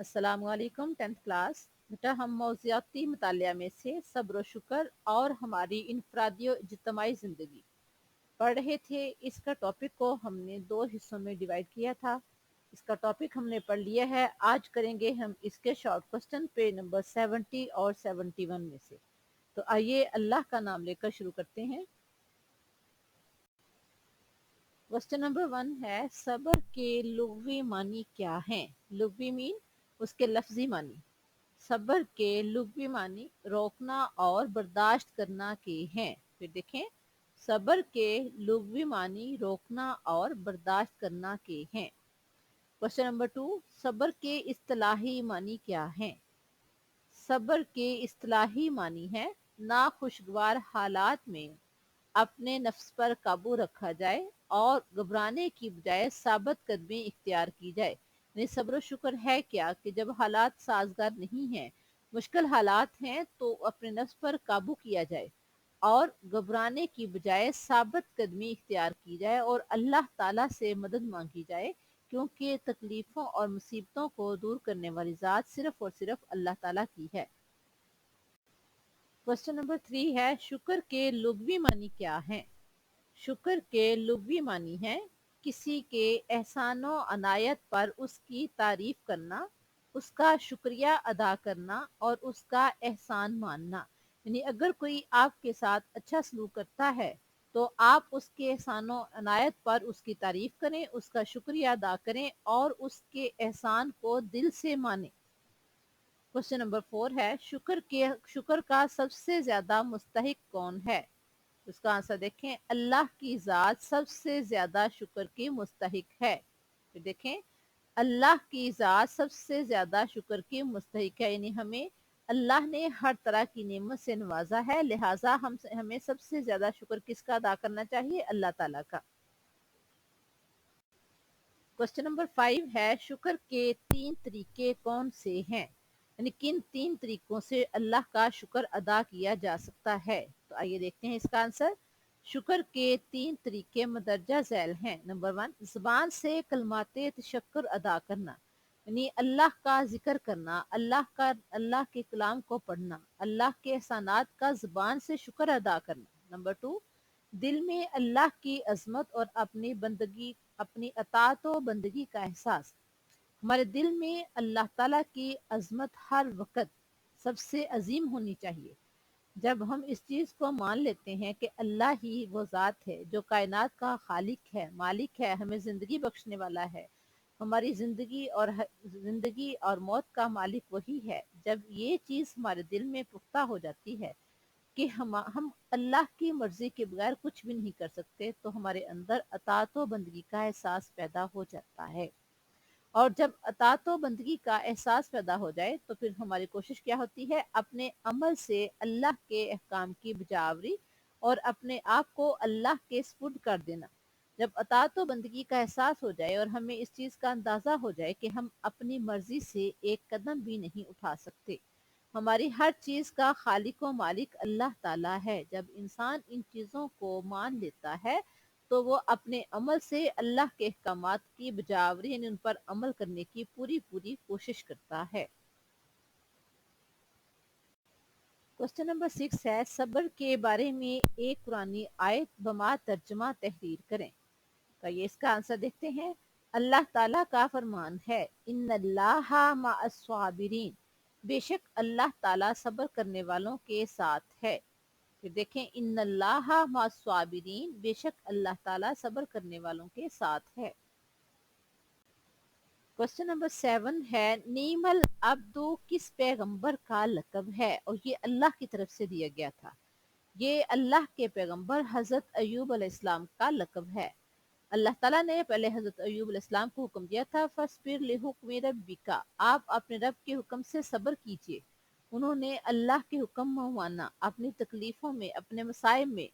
अस्सलाम वालेकुम 10th class. बेटा हम मौज़ूआती मुतालिया में से सब्र व शुक्र और हमारी इनफरादी व इज्तिमाई ज़िंदगी पढ़ रहे थे। इसका टॉपिक को हमने 2 हिस्सों में डिवाइड किया था। इसका टॉपिक हमने पढ़ लिया है। आज करेंगे हम इसके शॉर्ट क्वेश्चन पेज नंबर 70 और 71 में से। तो आइए अल्लाह का नाम लेकर शुरू करते हैं। क्वेश्चन नंबर 1 है, सब्र के लुग़वी मानी क्या हैं? लुग़वी मीन उसके लफ्जी मानी। सब्र के लुग़वी मानी रोकना और बर्दाश्त करना के हैं। फिर देखें, सब्र के लुग़वी मानी रोकना और बर्दाश्त करना के हैं। क्वेश्चन नंबर 2, सब्र के इस्तिलाही मानी क्या हैं? सब्र के इस्तिलाही मानी है नाखुशगवार हालात में अपने नफ्स पर काबू रखा जाए और घबराने की बजाय साबित कदमी इख्तियार की जाए। यानी सब्र शुक्र है क्या कि जब हालात साजगार नहीं हैं, मुश्किल हालात हैं, तो अपने नफ्स पर काबू किया जाए और घबराने की बजाय साबित कदमी इख्तियार की जाए और अल्लाह ताला से मदद मांगी जाए, क्योंकि तकलीफ़ों और मुसीबतों को दूर करने वाली ज़ात सिर्फ और सिर्फ अल्लाह ताला की है। क्वेश्चन नंबर 3 है, शुक्र के लुग़वी मानी क्या हैं? शुक्र के लुग़वी मानी है किसी के एहसानो अनायत पर उसकी तारीफ करना, उसका शुक्रिया अदा करना और उसका एहसान मानना। यानी अगर कोई आपके साथ अच्छा सलूक करता है तो आप उसके एहसानो अनायत पर उसकी तारीफ करें, उसका शुक्रिया अदा करें और उसके एहसान को दिल से मानें। क्वेश्चन नंबर 4 है, शुक्र का सबसे ज्यादा मुस्तहिक कौन है? उसका आंसर देखें, अल्लाह की ज़ात सबसे ज़्यादा शुक्र की मुस्तहिक है। फिर देखें, अल्लाह की ज़ात सबसे ज़्यादा शुक्र की मुस्तहिक है, यानी हमें अल्लाह ने हर तरह की नेमत से नवाजा है, लिहाजा हमें सबसे ज़्यादा शुक्र किसका अदा करना चाहिए? अल्लाह ताला का। क्वेश्चन नंबर 5 है, शुक्र के 3 तरीके कौन से हैं? यानी किन 3 तरीकों से अल्लाह का शुक्र अदा किया जा सकता है? तो आइए देखते हैं इसका आंसर। शुक्र के 3 तरीके मदरजा झैल हैं। नंबर 1, ज़ुबान से कलमाते तशक्कुर अदा करना, यानी अल्लाह का जिक्र करना, अल्लाह के कलाम को पढ़ना, अल्लाह के एहसानात का ज़ुबान से शुक्र अदा करना। नंबर 2, दिल में अल्लाह की अजमत और अपनी अताअत व बंदगी का एहसास। हमारे दिल में अल्लाह ताला की अजमत हर वक्त सबसे अजीम होनी चाहिए। जब हम इस चीज़ को मान लेते हैं कि अल्लाह ही वो ज़ात है जो कायनात का खालिक है, मालिक है, हमें ज़िंदगी बख्शने वाला है, हमारी ज़िंदगी और मौत का मालिक वही है। जब ये चीज़ हमारे दिल में पुख्ता हो जाती है कि हम अल्लाह की मर्जी के बगैर कुछ भी नहीं कर सकते, तो हमारे अंदर अताअत व बंदगी का एहसास पैदा हो जाता है। और जब अताअत व बंदगी का एहसास पैदा हो जाए तो फिर हमारी कोशिश क्या होती है? अपने अमल से अल्लाह के अहकाम की बजावरी और अपने आप को अल्लाह के सुपुर्द कर देना। जब अताअत व बंदगी का एहसास हो जाए और हमें इस चीज़ का अंदाज़ा हो जाए कि हम अपनी मर्जी से एक कदम भी नहीं उठा सकते, हमारी हर चीज़ का खालिक व मालिक अल्लाह ताला है, जब इंसान इन चीज़ों को मान लेता है तो वो अपने अमल से अल्लाह के अहकामात की बजावरी यानी उन पर अमल करने की पूरी पूरी कोशिश करता है। क्वेश्चन नंबर 6 है, सब्र के बारे में एक कुरानी आयत बमा तर्जमा तहरीर करें। तो ये इसका आंसर देखते हैं। अल्लाह ताला का फरमान है, इन्नल्लाहा मअस्साबिरीन, बेशक अल्लाह ताला सब्र करने वालों के साथ है। फिर देखें, इन्नल्लाहा मअस्साबिरीन, बेशक अल्लाह ताला सब्र करने वालों के साथ है। क्वेश्चन नंबर 7 है, नीमल अब्दू किस पैगंबर का लकब है? और ये अल्लाह की तरफ से दिया गया था। ये अल्लाह के पैगंबर हजरत अयूब अलैहिस्सलाम का लकब है। अल्लाह ताला ने पहले हजरत अयूब अलैहिस्सलाम को हुक्म दिया था, फस्बिर लिहुक्मि रब्बिका, आप अपने रब के हुक्म से सब्र कीजिए। उन्होंने अल्लाह के हुक्म माना, अपनी तकलीफों में, अपने मसाइब में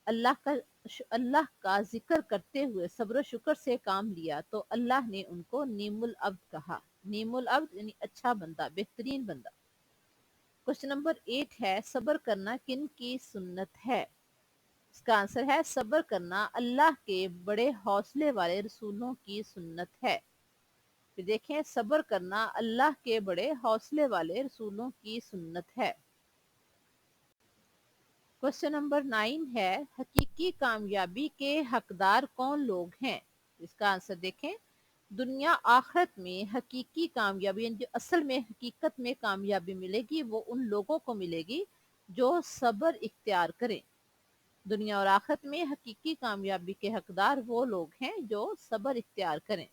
अल्लाह का जिक्र करते हुए सब्र शुक्र से काम लिया, तो अल्लाह ने उनको नीमुल अब्द कहा। नीमुल अब्द यानी अच्छा बंदा, बेहतरीन बंदा। क्वेश्चन नंबर 8 है, सब्र करना किन की सुन्नत है? इसका आंसर है, सब्र करना अल्लाह के बड़े हौसले वाले रसूलों की सुन्नत है। پھر دیکھیں صبر کرنا اللہ کے بڑے حوصلے والے رسولوں کی سنت ہے۔ کوشچن نمبر 9 ہے حقیقی کامیابی کے حقدار کون لوگ ہیں؟ اس کا آنسر دیکھیں، دنیا آخرت میں حقیقی کامیابی یعنی جو اصل میں حقیقت میں کامیابی ملے گی وہ ان لوگوں کو ملے گی جو صبر اختیار کریں۔ دنیا اور آخرت میں حقیقی کامیابی کے حقدار وہ لوگ ہیں جو صبر اختیار کریں۔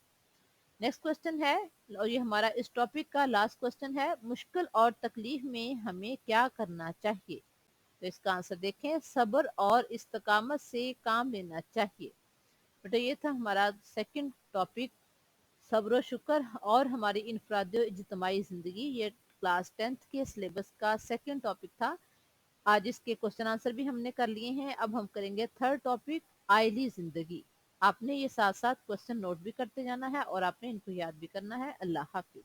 نیکسٹ کوشچن ہے، اور یہ ہمارا اس ٹاپک کا لاسٹ کوشچن ہے، مشکل اور تکلیف میں ہمیں کیا کرنا چاہیے؟ تو اس کا آنسر دیکھیں، صبر اور استقامت سے کام لینا چاہیے۔ بیٹا یہ تھا ہمارا سیکنڈ ٹاپک، صبر و شکر اور ہماری انفرادی و اجتماعی زندگی۔ یہ کلاس 10th کے سلیبس کا سیکنڈ ٹاپک تھا۔ آج اس کے کوشچن آنسر بھی ہم نے کر لیے ہیں۔ اب ہم کریں گے تھرڈ ٹاپک، آئلی زندگی۔ آپ نے یہ ساتھ ساتھ کوشچن نوٹ بھی کرتے جانا ہے اور آپ نے ان کو یاد بھی کرنا ہے۔ اللہ حافظ۔